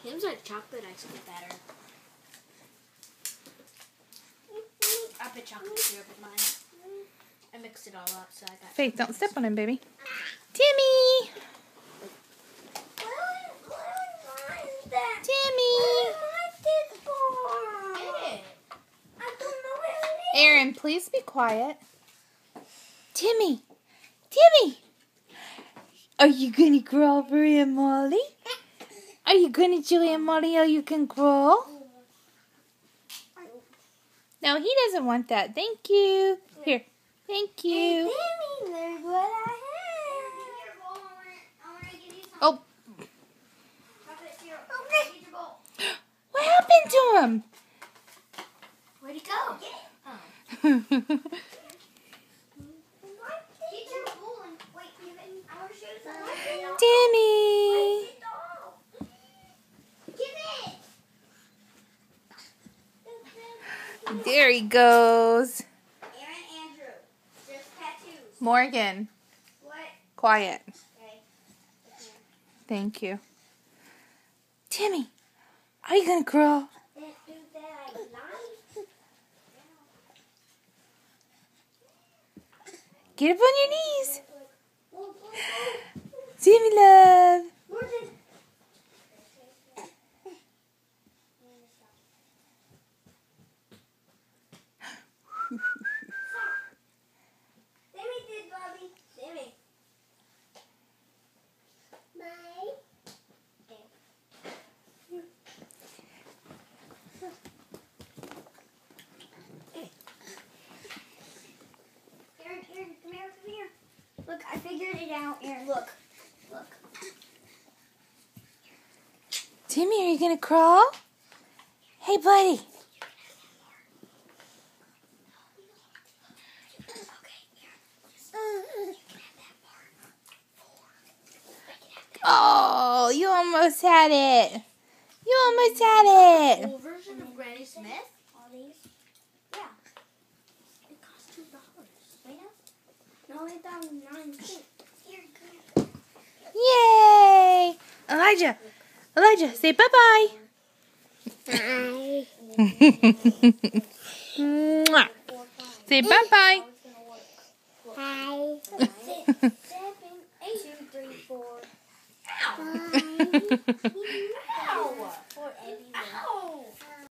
Seems like chocolate ice cream better. I put chocolate syrup in mine. I mixed it all up, so I got. Faith, don't step on him, baby. Timmy! Timmy! Aaron, please be quiet. Timmy! Timmy! Are you gonna crawl for Aunt Molly? Are you gonna show Aunt Molly how you can crawl? No, he doesn't want that. Thank you. Here. Thank you. Oh. What happened to him? Where'd he go? Timmy. There he goes. Morgan. Quiet. Thank you. Timmy, are you going to crawl? Get up on your knees. Timmy love. Look, I figured it out, Aaron. Look. Timmy, are you going to crawl? Hey, buddy. Oh, you almost had it. You almost had it. Full version of Granny Smith? All these? Yeah. It costs $2. Wait up. No, $8.09. Here, come Yay. Elijah, say bye-bye. here. Mwah. Say bye-bye. Hi. 6, 7, 8, 2, 3, 4, 5.